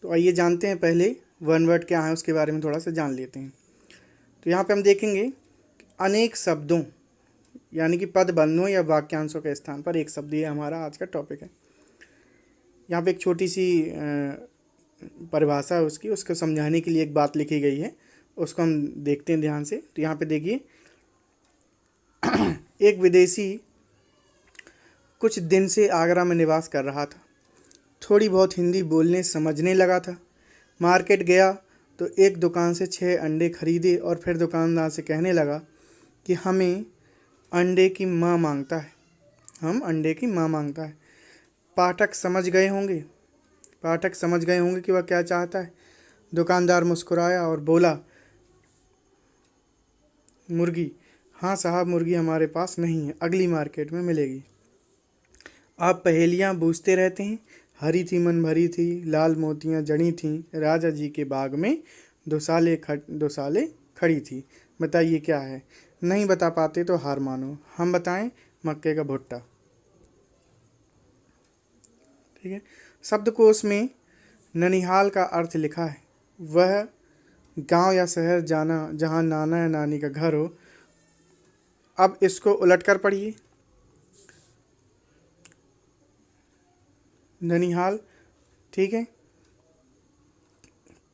तो आइए जानते हैं, पहले वन वर्ड क्या है उसके बारे में थोड़ा सा जान लेते हैं। तो यहाँ पे हम देखेंगे अनेक शब्दों यानी कि पद बंधों या वाक्यांशों के स्थान पर एक शब्द, ये हमारा आज का टॉपिक है। यहाँ पे एक छोटी सी परिभाषा है उसकी, उसको समझाने के लिए एक बात लिखी गई है, उसको हम देखते हैं ध्यान से। तो यहाँ पे देखिए, एक विदेशी कुछ दिन से आगरा में निवास कर रहा था। थोड़ी बहुत हिंदी बोलने समझने लगा था। मार्केट गया तो एक दुकान से 6 अंडे खरीदे और फिर दुकानदार से कहने लगा कि हमें अंडे की माँ मांगता है, हम अंडे की माँ मांगता है। पाठक समझ गए होंगे कि वह क्या चाहता है। दुकानदार मुस्कुराया और बोला, मुर्गी? हाँ साहब, मुर्गी हमारे पास नहीं है, अगली मार्केट में मिलेगी। आप पहेलियाँ बूझते रहते हैं। हरी थी मन भरी थी, लाल मोतियाँ जड़ी थीं, राजा जी के बाग में दुसाले खड़ी थी। बताइए क्या है? नहीं बता पाते तो हार मानो। हम बताएं, मक्के का भुट्टा। ठीक है। शब्दकोश में ननिहाल का अर्थ लिखा है, वह गांव या शहर जाना जहां नाना या नानी का घर हो। अब इसको उलट कर पढ़िए। ननिहाल, ठीक है।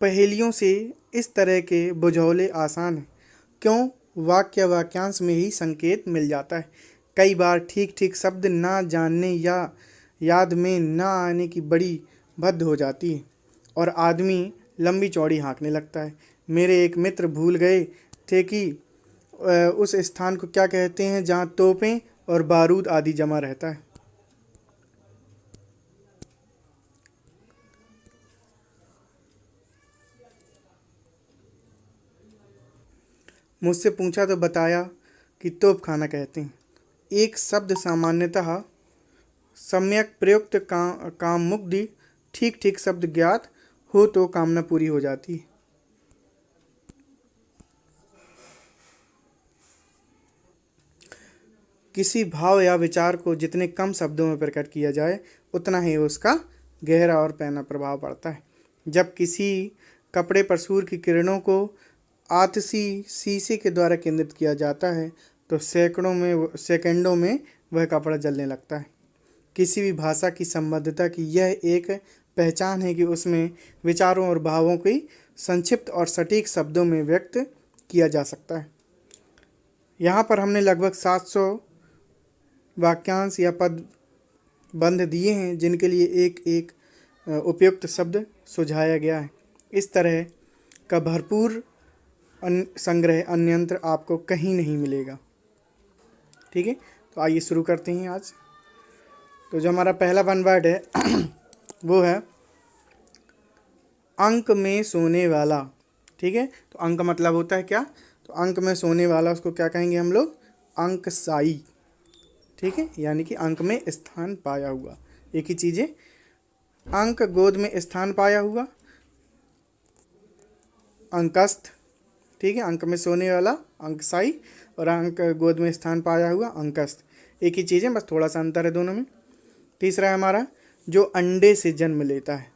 पहेलियों से इस तरह के बुझौले आसान हैं। क्यों? वाक्य वाक्यांश में ही संकेत मिल जाता है। कई बार ठीक ठीक शब्द ना जानने या याद में ना आने की बड़ी भद्द हो जाती है और आदमी लंबी चौड़ी हाँकने लगता है। मेरे एक मित्र भूल गए थे कि उस स्थान को क्या कहते हैं जहाँ तोपें और बारूद आदि जमा रहता है। मुझसे पूछा तो बताया कि तोप खाना कहते हैं। एक शब्द सामान्यतः सम्यक प्रयुक्त काम मुक्ति, ठीक ठीक शब्द ज्ञात हो तो कामना पूरी हो जाती है। किसी भाव या विचार को जितने कम शब्दों में प्रकट किया जाए उतना ही उसका गहरा और पैना प्रभाव पड़ता है। जब किसी कपड़े पर सूर्य की किरणों को आतसी शीशे के द्वारा केंद्रित किया जाता है तो सेकंडों में वह कपड़ा जलने लगता है। किसी भी भाषा की संबद्धता की यह एक पहचान है कि उसमें विचारों और भावों की संक्षिप्त और सटीक शब्दों में व्यक्त किया जा सकता है। यहाँ पर हमने लगभग 700 वाक्यांश या पद बंध दिए हैं जिनके लिए एक एक उपयुक्त शब्द सुझाया गया है। इस तरह का भरपूर संग्रह अन्यंत्र आपको कहीं नहीं मिलेगा। ठीक है, तो आइए शुरू करते हैं आज। तो जो हमारा पहला वन वर्ड है वो है अंक में सोने वाला। ठीक है, तो अंक मतलब होता है क्या? तो अंक में सोने वाला, उसको क्या कहेंगे हम लोग? अंकसाई। ठीक है, यानी कि अंक में स्थान पाया हुआ। एक ही चीज़ है, अंक गोद में स्थान पाया हुआ, अंकस्थ। ठीक है, अंक में सोने वाला अंकसाई और अंक गोद में स्थान पाया हुआ अंकस्थ, एक ही चीज़ है, बस थोड़ा सा अंतर है दोनों में। तीसरा है हमारा जो अंडे से जन्म लेता है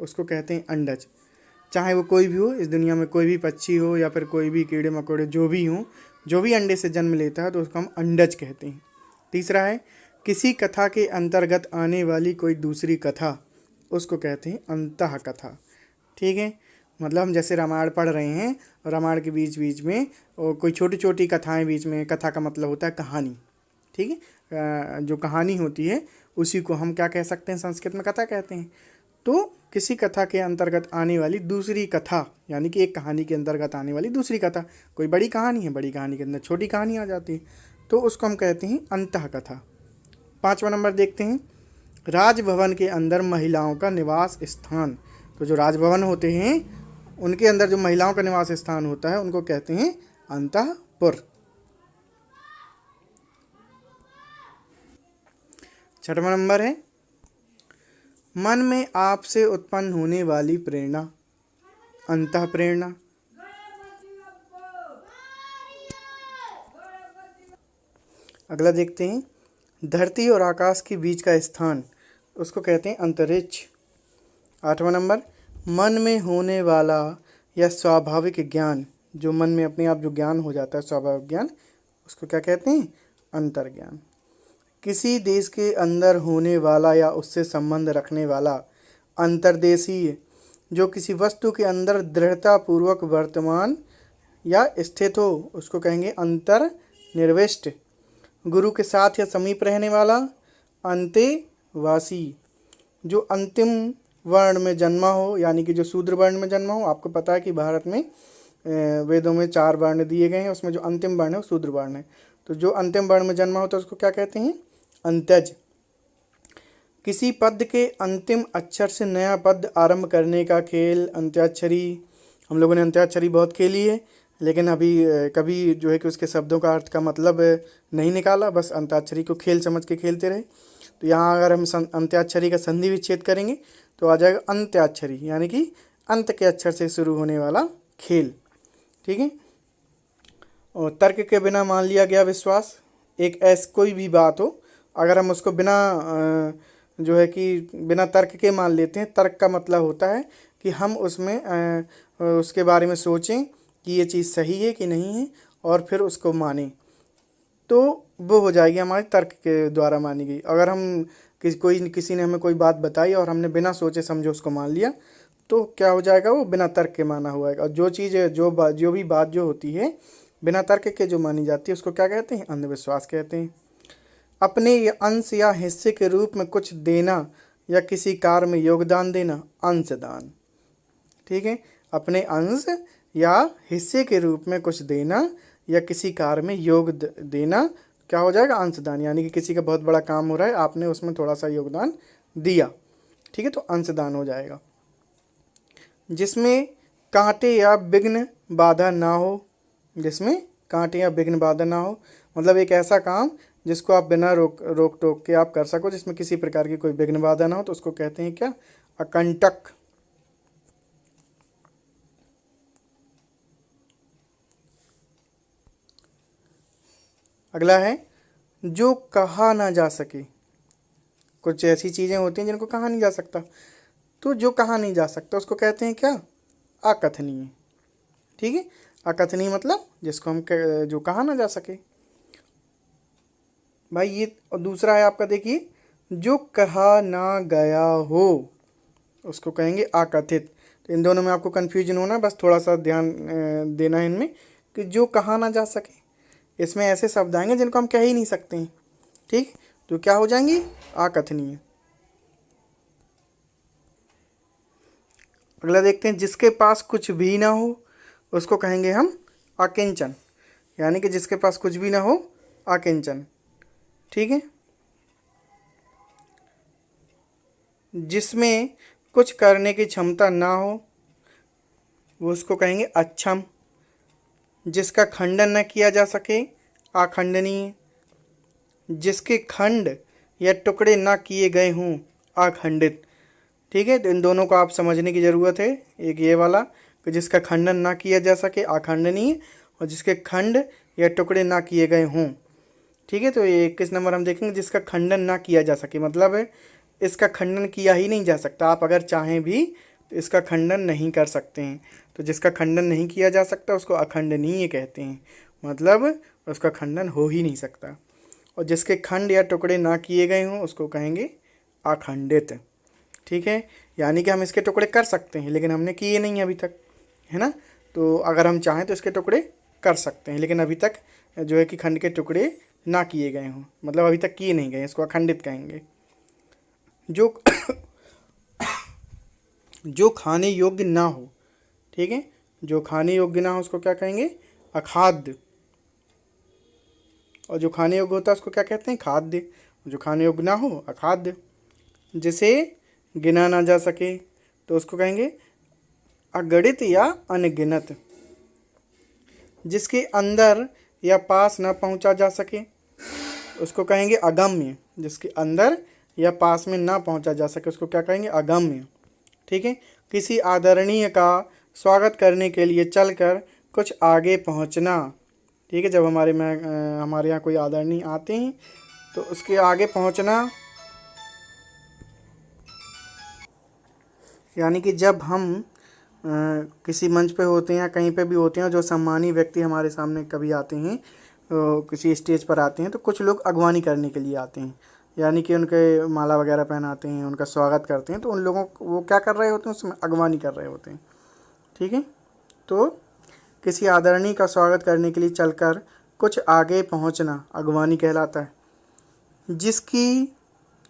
उसको कहते हैं अंडज। चाहे वो कोई भी हो, इस दुनिया में कोई भी पक्षी हो या फिर कोई भी कीड़े मकोड़े जो भी हों, जो भी अंडे से जन्म लेता है तो उसको हम अंडज कहते हैं। तीसरा है किसी कथा के अंतर्गत आने वाली कोई दूसरी कथा, उसको कहते हैं अंतः कथा। ठीक है, मतलब हम जैसे रामायण पढ़ रहे हैं और रामायण के बीच बीच में कोई छोटी छोटी कथाएं बीच में, कथा का मतलब होता है कहानी। ठीक है, जो कहानी होती है उसी को हम क्या कह सकते हैं? संस्कृत में कथा कहते हैं। तो किसी कथा के अंतर्गत आने वाली दूसरी कथा, यानी कि एक कहानी के अंतर्गत आने वाली दूसरी कथा, कोई बड़ी कहानी है, बड़ी कहानी के अंदर छोटी कहानी आ जाती है, तो उसको हम कहते हैं अंतः कथा। 5वां नंबर देखते हैं, राजभवन के अंदर महिलाओं का निवास स्थान। तो जो राजभवन होते हैं उनके अंदर जो महिलाओं का निवास स्थान होता है उनको कहते हैं अंतःपुर। 6वां नंबर है मन में आपसे उत्पन्न होने वाली प्रेरणा, अंतः प्रेरणा। अगला देखते हैं, धरती और आकाश के बीच का स्थान, उसको कहते हैं अंतरिक्ष। 8वां नंबर, मन में होने वाला या स्वाभाविक ज्ञान, जो मन में अपने आप जो ज्ञान हो जाता है स्वाभाविक ज्ञान, उसको क्या कहते हैं? अंतर्ज्ञान। किसी देश के अंदर होने वाला या उससे संबंध रखने वाला। अंतर्देशीय, जो किसी वस्तु के अंदर दृढ़तापूर्वक वर्तमान या स्थित हो, उसको कहेंगे अंतर्निविष्ट। गुरु के साथ या समीप रहने वाला। अंतेवासी, जो अंतिम वर्ण में जन्मा हो, यानी कि जो शूद्र वर्ण में जन्मा हो। आपको पता है कि भारत में वेदों में 4 वर्ण दिए गए हैं, उसमें जो अंतिम वर्ण है वो शूद्र वर्ण है। तो जो अंतिम वर्ण में जन्मा होता है उसको क्या कहते हैं? अंत्यज। किसी पद के अंतिम अक्षर से नया पद आरंभ करने का खेल अंत्याक्षरी। हम लोगों ने अंत्याक्षरी बहुत खेली है, लेकिन अभी कभी जो है कि उसके शब्दों का अर्थ का मतलब नहीं निकाला, बस अंत्याक्षरी को खेल समझ के खेलते रहे। तो यहाँ अगर हम अंत्याक्षरी का संधि विच्छेद करेंगे तो आ जाएगा अंत्याक्षरी, यानी कि अंत के अक्षर से शुरू होने वाला खेल। ठीक है। और तर्क के बिना मान लिया गया विश्वास। एक ऐसी कोई भी बात हो, अगर हम उसको बिना जो है कि बिना तर्क के मान लेते हैं, तर्क का मतलब होता है कि हम उसमें उसके बारे में सोचें कि ये चीज़ सही है कि नहीं है, और फिर उसको मानें, तो वो हो जाएगी हमारे तर्क के द्वारा मानी गई। अगर हम किसी ने हमें कोई बात बताई और हमने बिना सोचे समझे उसको मान लिया, तो क्या हो जाएगा? वो बिना तर्क के माना हुआ है। और जो चीज़ जो भी बात जो होती है बिना तर्क के जो मानी जाती है उसको क्या कहते हैं? अंधविश्वास कहते हैं। अपने अंश या हिस्से के रूप में कुछ देना या किसी कार्य में योगदान देना, अंशदान। ठीक है। अपने अंश या हिस्से के रूप में कुछ देना या किसी कार्य में देना, क्या हो जाएगा? अंशदान। यानी कि किसी का बहुत बड़ा काम हो रहा है, आपने उसमें थोड़ा सा योगदान दिया, ठीक है, तो अंशदान हो जाएगा। जिसमें कांटे या विघ्न बाधा ना हो। जिसमें कांटे या विघ्न बाधा ना हो, मतलब एक ऐसा काम जिसको आप बिना रोक टोक के आप कर सको, जिसमें किसी प्रकार की कोई विघ्न बाधा ना हो, तो उसको कहते हैं क्या? अकंटक। अगला है जो कहा ना जा सके। कुछ ऐसी चीज़ें होती हैं जिनको कहा नहीं जा सकता, तो जो कहा नहीं जा सकता उसको कहते हैं क्या? अकथनीय। ठीक है। अकथनीय मतलब जिसको हम जो कहा ना जा सके भाई। ये और दूसरा है आपका, देखिए, जो कहा ना गया हो उसको कहेंगे अकथित। तो इन दोनों में आपको कन्फ्यूजन होना, बस थोड़ा सा ध्यान देना है इनमें कि जो कहा ना जा सके, इसमें ऐसे शब्द आएंगे जिनको हम कह ही नहीं सकते हैं। ठीक, तो क्या हो जाएंगी? अकथनीय। अगला देखते हैं, जिसके पास कुछ भी ना हो उसको कहेंगे हम अकिंचन, यानी कि जिसके पास कुछ भी ना हो, अकिंचन। ठीक है। जिसमें कुछ करने की क्षमता ना हो वो उसको कहेंगे अक्षम। जिसका खंडन न किया जा सके, अखंडनीय। जिसके खंड या टुकड़े ना किए गए हों, अखंडित। ठीक है, तो इन दोनों को आप समझने की ज़रूरत है। एक ये वाला कि जिसका खंडन ना किया जा सके, अखंडनीय, और जिसके खंड या टुकड़े ना किए गए हों। ठीक है, तो ये 21 नंबर हम देखेंगे, जिसका खंडन ना किया जा सके, मतलब इसका खंडन किया ही नहीं जा सकता। आप अगर चाहें भी तो इसका खंडन नहीं कर सकते हैं। तो जिसका खंडन नहीं किया जा सकता उसको अखंडनीय कहते हैं, मतलब उसका खंडन हो ही नहीं सकता। और जिसके खंड या टुकड़े ना किए गए हों उसको कहेंगे अखंडित। ठीक है, यानी कि हम इसके टुकड़े कर सकते हैं लेकिन हमने किए नहीं अभी तक, है ना। तो अगर हम चाहें तो इसके टुकड़े कर सकते हैं, लेकिन अभी तक जो है कि खंड के टुकड़े ना किए गए हों, मतलब अभी तक किए नहीं गए, इसको अखंडित कहेंगे। जो जो खाने योग्य ना हो, ठीक है, जो खाने योग्य ना हो उसको क्या कहेंगे? अखाद्य। और जो खाने योग्य होता है उसको क्या कहते हैं? खाद्य। जो खाने योग्य ना हो, अखाद्य। जिसे गिना ना जा सके तो उसको कहेंगे अगणित या अनगिनत। जिसके अंदर या पास ना पहुंचा जा सके उसको कहेंगे अगम्य। जिसके अंदर या पास में ना पहुंचा जा सके उसको क्या कहेंगे? अगम्य। ठीक है। किसी आदरणीय का स्वागत करने के लिए चलकर कुछ आगे पहुंचना। ठीक है, जब हमारे यहाँ कोई आदरणीय आते हैं तो उसके आगे पहुंचना यानी कि जब हम किसी मंच पे होते हैं या कहीं पे भी होते हैं, जो सम्मानीय व्यक्ति हमारे सामने कभी आते हैं, किसी स्टेज पर आते हैं, तो कुछ लोग अगवानी करने के लिए आते हैं, यानी कि उनके माला वगैरह पहनाते हैं, उनका स्वागत करते हैं। तो उन लोगों को वो क्या कर रहे होते हैं, उसमें अगवानी कर रहे होते हैं। ठीक है, तो किसी आदरणीय का स्वागत करने के लिए चलकर कुछ आगे पहुंचना अगवानी कहलाता है। जिसकी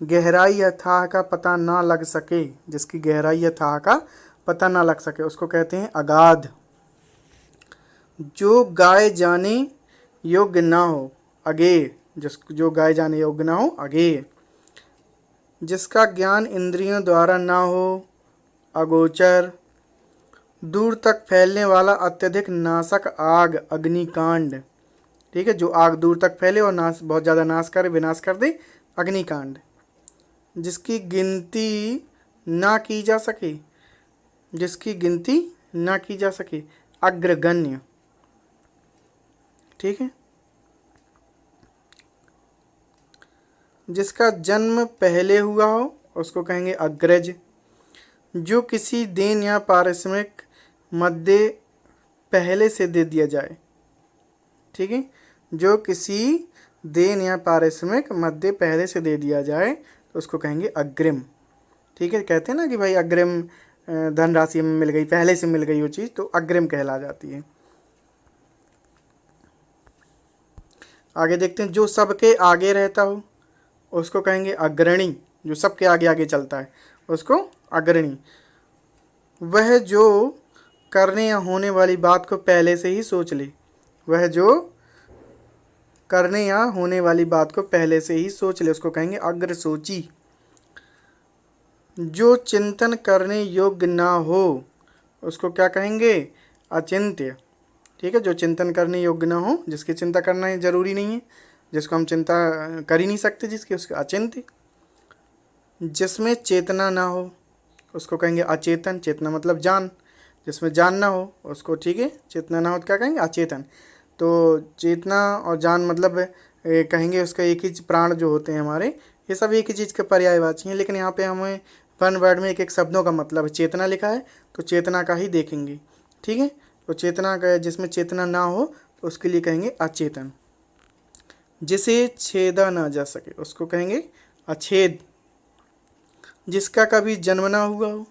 गहराई अथाह का पता ना लग सके, जिसकी गहराई अथाह का पता ना लग सके, उसको कहते हैं अगाध। जो गाए जाने योग्य ना हो, अगेय। जो गाए जाने योग्य ना हो, अगेय। जिसका ज्ञान इंद्रियों द्वारा ना हो, अगोचर। दूर तक फैलने वाला अत्यधिक नाशक आग, अग्निकांड। ठीक है, जो आग दूर तक फैले और बहुत ज़्यादा नाश करे, विनाश कर दे, अग्निकांड। जिसकी गिनती ना की जा सके, जिसकी गिनती ना की जा सके, अग्रगण्य। ठीक है, जिसका जन्म पहले हुआ हो, उसको कहेंगे अग्रज। जो किसी देन या पारिश्रमिक मध्य पहले से दे दिया जाए। ठीक है, जो किसी देन या पारिश्रमिक मध्य पहले से दे दिया जाए तो उसको कहेंगे अग्रिम। ठीक है, कहते हैं ना कि भाई अग्रिम धनराशि में मिल गई, पहले से मिल गई वो चीज़, तो अग्रिम कहला जाती है। आगे देखते हैं, जो सबके आगे रहता हो उसको कहेंगे अग्रणी। जो सबके आगे आगे चलता है उसको अग्रणी। वह जो करने या होने वाली बात को पहले से ही सोच ले, वह जो करने या होने वाली बात को पहले से ही सोच ले, उसको कहेंगे अग्रसोची। जो चिंतन करने योग्य ना हो उसको क्या कहेंगे, अचिंत्य। ठीक है, जो चिंतन करने योग्य ना हो, जिसकी चिंता करना जरूरी नहीं है, जिसको हम चिंता कर ही नहीं सकते, जिसकी, उसके अचिंत्य। जिसमें चेतना ना हो उसको कहेंगे अचेतन। चेतना मतलब जान, जिसमें जान ना हो उसको, ठीक है, चेतना ना हो तो क्या कहेंगे, अचेतन। तो चेतना और जान मतलब कहेंगे उसका एक ही प्राण जो होते हैं हमारे, ये सब एक ही चीज़ के पर्यायवाची हैं, लेकिन यहाँ पे हमें वन वर्ड में एक एक शब्दों का मतलब है। चेतना लिखा है तो चेतना का ही देखेंगे। ठीक है, तो चेतना का, जिसमें चेतना ना हो तो उसके लिए कहेंगे अचेतन। जिसे छेदा ना जा सके उसको कहेंगे अछेद। जिसका कभी जन्म ना हुआ हो,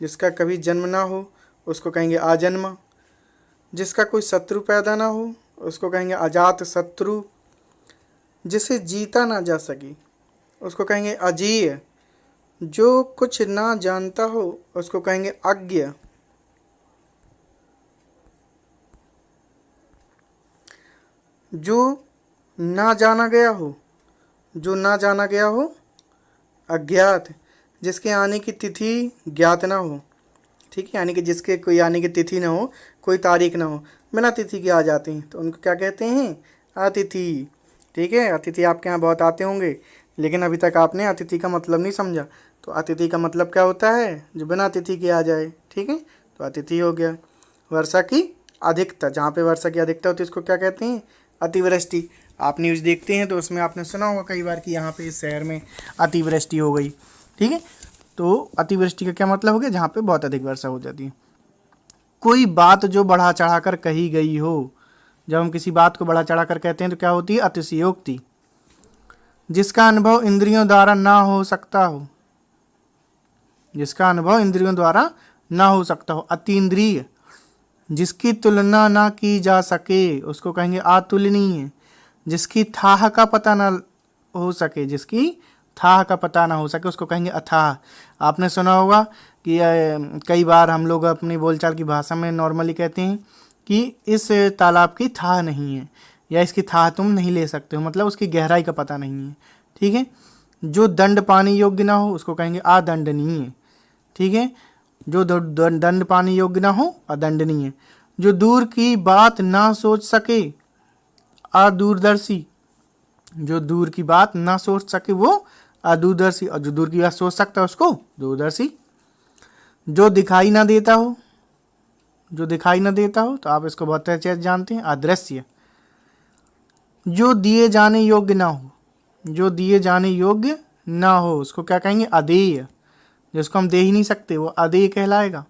जिसका कभी जन्म ना हो उसको कहेंगे आजन्मा। जिसका कोई शत्रु पैदा ना हो उसको कहेंगे अजात शत्रु। जिसे जीता ना जा सके उसको कहेंगे अजीय। जो कुछ ना जानता हो उसको कहेंगे अज्ञ। जो ना जाना गया हो, जो ना जाना गया हो, अज्ञात। जिसके आने की तिथि ज्ञात ना हो। ठीक है, यानी कि जिसके कोई आने की तिथि ना हो, कोई तारीख ना हो, बिना तिथि के आ जाते हैं तो उनको क्या कहते हैं, अतिथि। ठीक है, अतिथि आपके यहाँ बहुत आते होंगे, लेकिन अभी तक आपने अतिथि का मतलब नहीं समझा। तो अतिथि का मतलब क्या होता है, जो बिना तिथि के आ जाए। ठीक है, तो अतिथि हो गया। वर्षा की अधिकता, जहाँ पे वर्षा की अधिकता होती है उसको क्या कहते हैं, अतिवृष्टि। आप न्यूज़ देखते हैं तो उसमें आपने सुना होगा कई बार कि यहाँ पे इस शहर में अतिवृष्टि हो गई। ठीक है, तो अतिवृष्टि का क्या मतलब हो गया, जहाँ पे बहुत अधिक वर्षा हो जाती है। कोई बात जो बढ़ा चढ़ा कर कही गई हो, जब हम किसी बात को बढ़ा चढ़ा कर कहते हैं तो क्या होती है, अतिशयोक्ति। जिसका अनुभव इंद्रियों द्वारा ना हो सकता हो, जिसका अनुभव इंद्रियों द्वारा ना हो सकता हो, अतीन्द्रिय। जिसकी तुलना ना की जा सके उसको कहेंगे अतुलनीय। जिसकी थाह का पता ना हो सके, जिसकी थाह का पता ना हो सके उसको कहेंगे अथाह। आपने सुना होगा कि कई बार हम लोग अपनी बोलचाल की भाषा में नॉर्मली कहते हैं कि इस तालाब की थाह नहीं है, या इसकी थाह तुम नहीं ले सकते हो, मतलब उसकी गहराई का पता नहीं है। ठीक है, जो दंड पाने योग्य ना हो उसको कहेंगे अदंडनीय। ठीक है, जो दंड पाने योग्य ना हो, अदंडनीय। जो दूर की बात ना सोच सके, अदूरदर्शी। जो दूर की बात ना सोच सके वो अदूरदर्शी, और जो दूर की बात सोच सकता है उसको दूरदर्शी। जो दिखाई ना देता हो, जो दिखाई ना देता हो तो आप इसको बहुत अच्छे से जानते हैं, अदृश्य। जो दिए जाने योग्य ना हो, जो दिए जाने योग्य ना हो उसको क्या कहेंगे, अदेय। जिसको हम दे ही नहीं सकते वो अदेय कहलाएगा।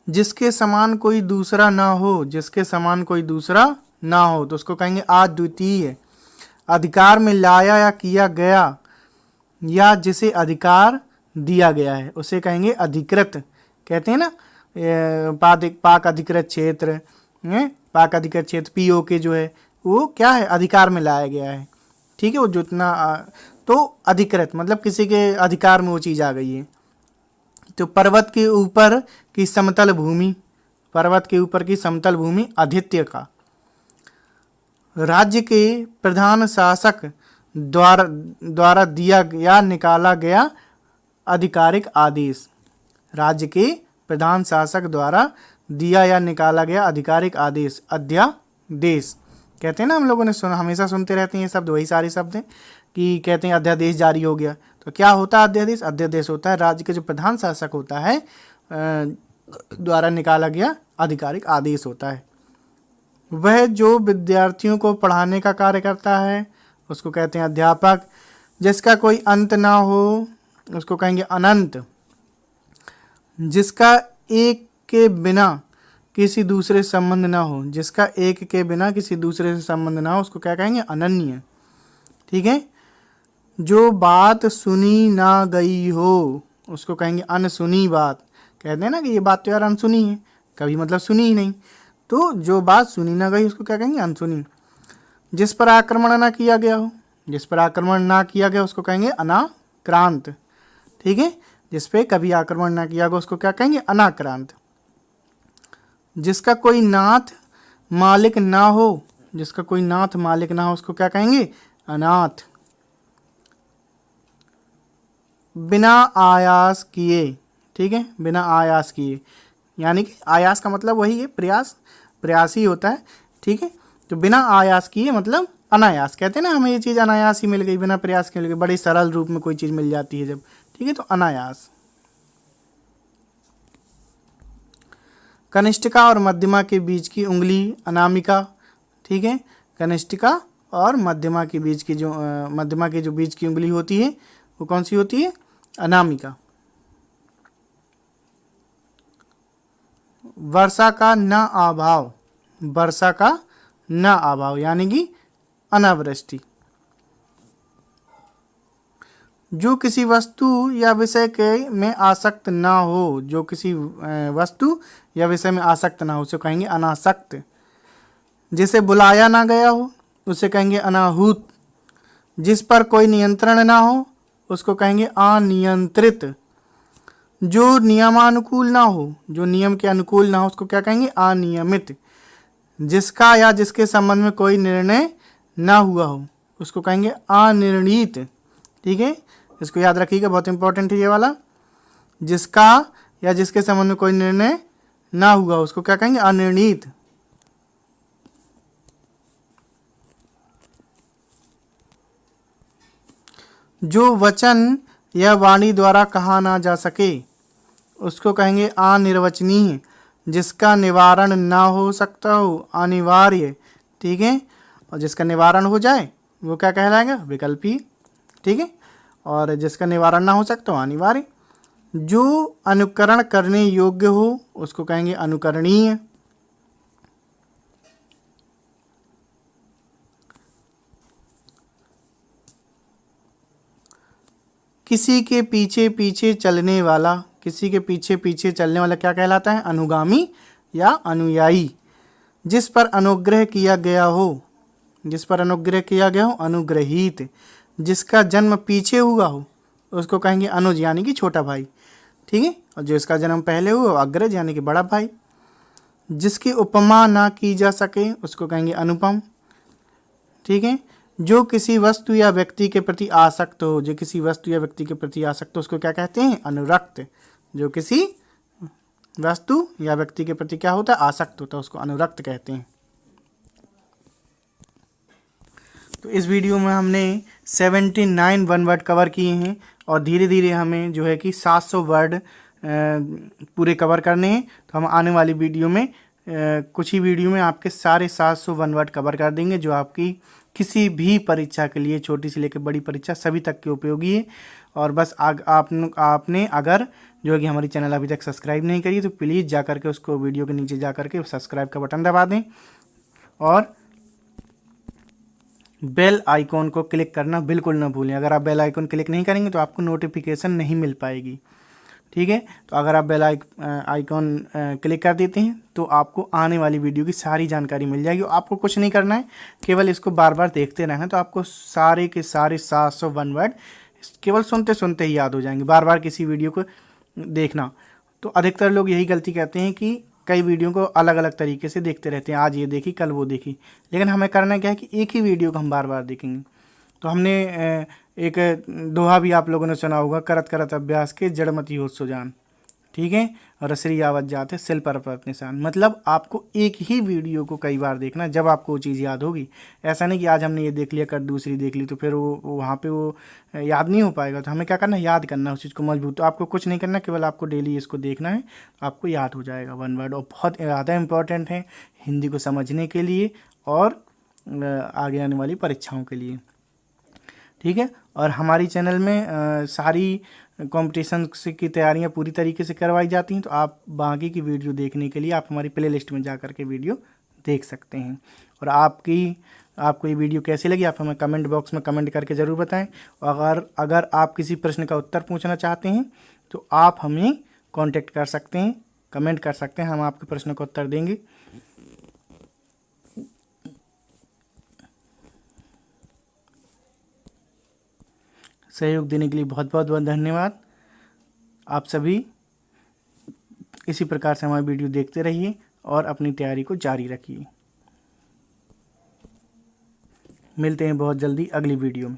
जिसके समान कोई दूसरा ना हो, जिसके समान कोई दूसरा ना हो तो उसको कहेंगे अद्वितीय। अधिकार में लाया या किया गया या जिसे अधिकार दिया गया है उसे कहेंगे अधिकृत। कहते हैं ना पाक अधिकृत क्षेत्र, पाक अधिकृत क्षेत्र POK जो है वो क्या है, अधिकार में लाया गया है। ठीक है, वो जितना तो अधिकृत मतलब किसी के अधिकार में वो चीज़ आ गई है। तो पर्वत के ऊपर की समतल भूमि, पर्वत के ऊपर की समतल भूमि आधित्य का। राज्य के प्रधान शासक द्वारा दिया या निकाला गया आधिकारिक आदेश, राज्य के प्रधान शासक द्वारा दिया या निकाला गया आधिकारिक आदेश, अध्यादेश। कहते हैं ना, हम लोगों ने सुना, हमेशा सुनते रहते हैं ये शब्द, वही सारे शब्द हैं कि कहते हैं अध्यादेश जारी हो गया। तो क्या होता है अध्यादेश? अध्यादेश होता है राज्य के जो प्रधान शासक होता है द्वारा निकाला गया आधिकारिक आदेश होता है। वह जो विद्यार्थियों को पढ़ाने का कार्य करता है उसको कहते हैं अध्यापक। जिसका कोई अंत ना हो उसको कहेंगे अनंत। जिसका एक के बिना किसी दूसरे संबंध ना हो, जिसका एक के बिना किसी दूसरे से संबंध ना हो उसको क्या कहेंगे? अनन्य। ठीक है। जो बात सुनी ना गई हो उसको कहेंगे अनसुनी बात। कहते हैं ना कि ये बात तो यार अनसुनी है, कभी मतलब सुनी ही नहीं, तो जो बात सुनी ना गई उसको क्या कहेंगे? अनसुनी। जिस पर आक्रमण ना किया गया हो, जिस पर आक्रमण ना किया गया उसको कहेंगे अनाक्रांत। ठीक है, जिस पे कभी आक्रमण ना किया गया उसको क्या कहेंगे? अनाक्रांत। जिसका कोई नाथ मालिक ना हो, जिसका कोई नाथ मालिक ना हो उसको क्या कहेंगे? अनाथ। बिना आयास किए, ठीक है, बिना आयास किए, यानी कि आयास का मतलब वही है प्रयास, प्रयास ही होता है। ठीक है, तो बिना आयास किए मतलब अनायास। कहते हैं ना हमें ये चीज़ अनायास ही मिल गई, बिना प्रयास के मिल गई, बड़े सरल रूप में कोई चीज़ मिल जाती है जब। ठीक है, तो अनायास। कनिष्ठिका और मध्यमा के बीच की उंगली अनामिका। ठीक है, कनिष्ठिका और मध्यमा के बीच की जो मध्यमा के जो बीच की उंगली होती है वो कौन सी होती है? अनामिका। वर्षा का न अभाव, वर्षा का न अभाव यानी कि अनावृष्टि। जो किसी वस्तु या विषय के में आसक्त ना हो, जो किसी वस्तु या विषय में आसक्त ना हो उसे कहेंगे अनासक्त। जिसे बुलाया ना गया हो उसे कहेंगे अनाहूत। जिस पर कोई नियंत्रण ना हो उसको कहेंगे अनियंत्रित। जो नियमानुकूल ना हो, जो नियम के अनुकूल ना हो उसको क्या कहेंगे? अनियमित। जिसका या जिसके संबंध में कोई निर्णय ना हुआ हो उसको कहेंगे अनिर्णीत। ठीक है, इसको याद रखिएगा, बहुत इंपॉर्टेंट है ये वाला। जिसका या जिसके संबंध में कोई निर्णय ना हुआ उसको क्या कहेंगे? अनिर्णीत। जो वचन या वाणी द्वारा कहा ना जा सके उसको कहेंगे अनिर्वचनीय। जिसका निवारण ना हो सकता हो अनिवार्य। ठीक है, और जिसका निवारण हो जाए वो क्या कहलाएगा? विकल्पी। ठीक है, और जिसका निवारण ना हो सकता हो अनिवार्य। जो अनुकरण करने योग्य हो उसको कहेंगे अनुकरणीय। किसी के पीछे पीछे चलने वाला, किसी के पीछे पीछे चलने वाला क्या कहलाता है? अनुगामी या अनुयायी। जिस पर अनुग्रह किया गया हो, जिस पर अनुग्रह किया गया हो अनुग्रहीत। जिसका जन्म पीछे हुआ हो उसको कहेंगे अनुज यानी कि छोटा भाई। ठीक है, और जिसका जन्म पहले हुआ अग्रज यानी कि बड़ा भाई। जिसकी उपमा ना की जा सके उसको कहेंगे अनुपम। ठीक है, जो किसी वस्तु या व्यक्ति के प्रति आसक्त हो, जो किसी वस्तु या व्यक्ति के प्रति आसक्त हो उसको क्या कहते हैं? अनुरक्त। जो किसी वस्तु या व्यक्ति के प्रति क्या होता है? आसक्त होता है, उसको अनुरक्त कहते हैं। तो इस वीडियो में हमने 79 वन वर्ड कवर किए हैं और धीरे धीरे हमें जो है कि 700 वर्ड पूरे कवर करने हैं। तो हम आने वाली वीडियो में कुछ ही वीडियो में आपके सारे 700 वन वर्ड कवर कर देंगे, जो आपकी किसी भी परीक्षा के लिए, छोटी से लेकर बड़ी परीक्षा सभी तक के उपयोगी है। और बस आपने अगर जो है कि हमारी चैनल अभी तक सब्सक्राइब नहीं करी तो प्लीज़ जा करके उसको वीडियो के नीचे जा करके सब्सक्राइब का बटन दबा दें और बेल आइकॉन को क्लिक करना बिल्कुल ना भूलें। अगर आप बेल आइकॉन क्लिक नहीं करेंगे तो आपको नोटिफिकेशन नहीं मिल पाएगी, ठीक है। तो अगर आप बेल आइकॉन क्लिक कर देते हैं तो आपको आने वाली वीडियो की सारी जानकारी मिल जाएगी। आपको कुछ नहीं करना है, केवल इसको बार बार देखते रहना है, तो आपको सारे के सारे 700 वन वर्ड केवल सुनते सुनते ही याद हो जाएंगे। बार बार किसी वीडियो को देखना, तो अधिकतर लोग यही गलती करते हैं कि कई वीडियो को अलग अलग तरीके से देखते रहते हैं, आज ये देखी कल वो देखी, लेकिन हमें करना क्या है कि एक ही वीडियो को हम बार बार देखेंगे। तो हमने एक दोहा भी आप लोगों ने सुना होगा, करत करत अभ्यास के जड़ मति होत सुजान, ठीक है। रसरी आवत जाते सिल पर निशान, मतलब आपको एक ही वीडियो को कई बार देखना जब आपको वो चीज़ याद होगी। ऐसा नहीं कि आज हमने ये देख लिया, कल दूसरी देख ली, तो फिर वो वहाँ पे वो याद नहीं हो पाएगा। तो हमें क्या करना है, याद करना है उस चीज़ को मजबूत। तो आपको कुछ नहीं करना, केवल आपको डेली इसको देखना है, आपको याद हो जाएगा वन वर्ड। और बहुत ज़्यादा इम्पोर्टेंट है हिंदी को समझने के लिए और आगे आने वाली परीक्षाओं के लिए, ठीक है। और हमारी चैनल में सारी कंपटीशन की तैयारियां पूरी तरीके से करवाई जाती हैं। तो आप बाकी की वीडियो देखने के लिए आप हमारी प्ले लिस्ट में जा कर के वीडियो देख सकते हैं। और आपको ये वीडियो कैसी लगी आप हमें कमेंट बॉक्स में कमेंट करके ज़रूर बताएं। और अगर आप किसी प्रश्न का उत्तर पूछना चाहते हैं तो आप हमें कांटेक्ट कर सकते हैं, कमेंट कर सकते हैं, हम आपके प्रश्न का उत्तर देंगे। सहयोग देने के लिए बहुत बहुत धन्यवाद। आप सभी इसी प्रकार से हमारी वीडियो देखते रहिए और अपनी तैयारी को जारी रखिए। मिलते हैं बहुत जल्दी अगली वीडियो में।